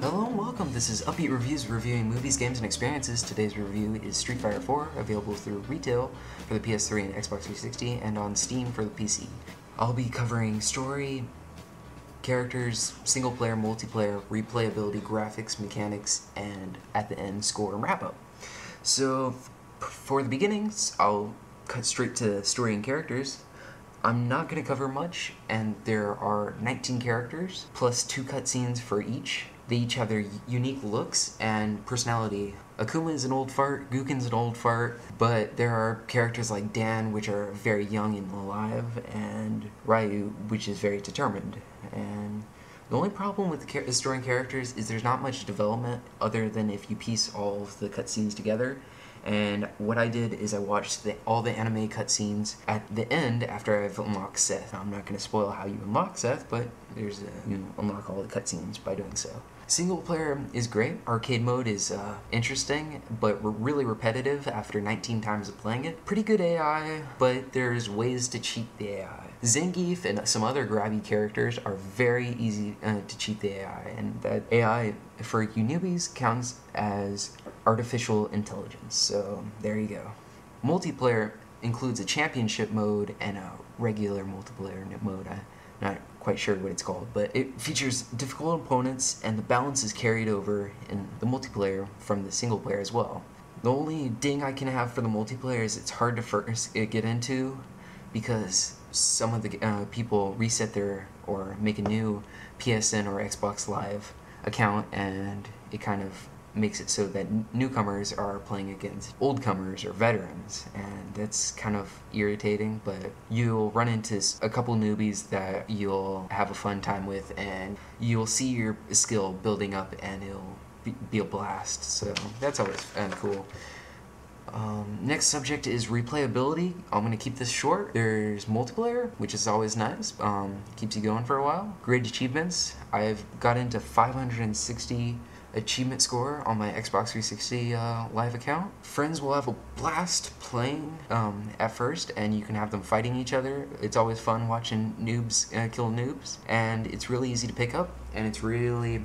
Hello and welcome, this is Upbeat Reviews reviewing movies, games, and experiences. Today's review is Street Fighter 4, available through retail for the PS3 and Xbox 360, and on Steam for the PC. I'll be covering story, characters, single-player, multiplayer, replayability, graphics, mechanics, and at the end, score and wrap-up. So, for the beginnings, I'll cut straight to story and characters. I'm not going to cover much, and there are 19 characters, plus 2 cutscenes for each. They each have their unique looks and personality. Akuma is an old fart, Guken's an old fart, but there are characters like Dan, which are very young and alive, and Ryu, which is very determined. And the only problem with the story and characters is there's not much development other than if you piece all of the cutscenes together. And what I did is I watched all the anime cutscenes at the end after I've unlocked Seth. I'm not going to spoil how you unlock Seth, but you unlock all the cutscenes by doing so. Single player is great. Arcade mode is interesting, but really repetitive after 19 times of playing it. Pretty good AI, but there's ways to cheat the AI. Zangief and some other grabby characters are very easy to cheat the AI, and that AI for you newbies counts as artificial intelligence, so there you go. Multiplayer includes a championship mode and a regular multiplayer mode. I'm not quite sure what it's called, but it features difficult opponents, and the balance is carried over in the multiplayer from the single player as well. The only ding I can have for the multiplayer is it's hard to first get into because some of the people reset their or make a new PSN or Xbox Live account, and it kind of makes it so that newcomers are playing against oldcomers or veterans, and that's kind of irritating, but you'll run into a couple newbies that you'll have a fun time with, and you'll see your skill building up, and it'll be a blast, so that's always cool. Next subject is replayability. I'm going to keep this short. There's multiplayer, which is always nice. Keeps you going for a while. Great achievements. I've got into 560 achievement score on my Xbox 360 live account. Friends will have a blast playing at first, and you can have them fighting each other. It's always fun watching noobs kill noobs, and it's really easy to pick up, and it's really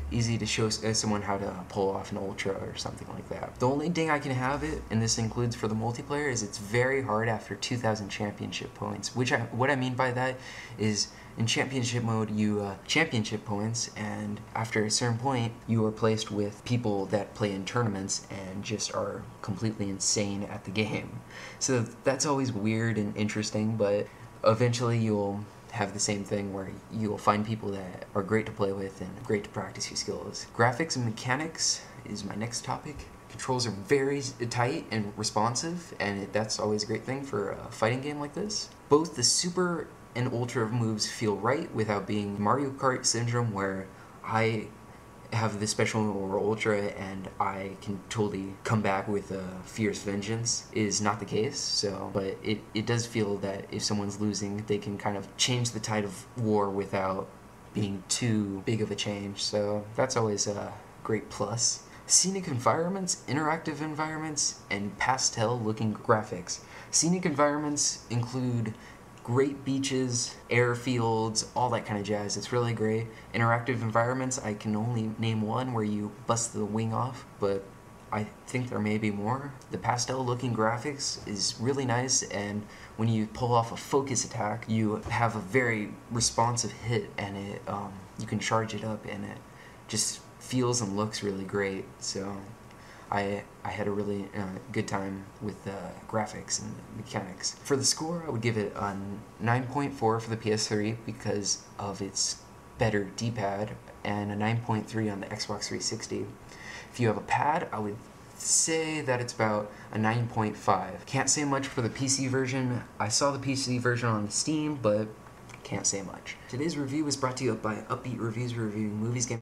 easy to show someone how to pull off an ultra or something like that. The only ding I can have it, and this includes for the multiplayer, is it's very hard after 2,000 championship points, what I mean by that is in championship mode you championship points, and after a certain point you are placed with people that play in tournaments and just are completely insane at the game. So that's always weird and interesting, but eventually you'll have the same thing where you'll find people that are great to play with and great to practice your skills. Graphics and mechanics is my next topic. Controls are very tight and responsive, and that's always a great thing for a fighting game like this. Both the super and ultra moves feel right without being Mario Kart syndrome, where I have the special or ultra and I can totally come back with a fierce vengeance is not the case. So, but it does feel that if someone's losing, they can kind of change the tide of war without being too big of a change. So that's always a great plus. Scenic environments, interactive environments, and pastel-looking graphics. Scenic environments include great beaches, airfields, all that kind of jazz. It's really great. Interactive environments, I can only name one where you bust the wing off, but I think there may be more. The pastel-looking graphics is really nice, and when you pull off a focus attack, you have a very responsive hit, and it you can charge it up, and it just feels and looks really great. So I had a really good time with the graphics and mechanics. For the score, I would give it a 9.4 for the PS3 because of its better D-pad, and a 9.3 on the Xbox 360. If you have a pad, I would say that it's about a 9.5. Can't say much for the PC version. I saw the PC version on Steam, but can't say much. Today's review was brought to you by Upbeat Reviews reviewing movies, games,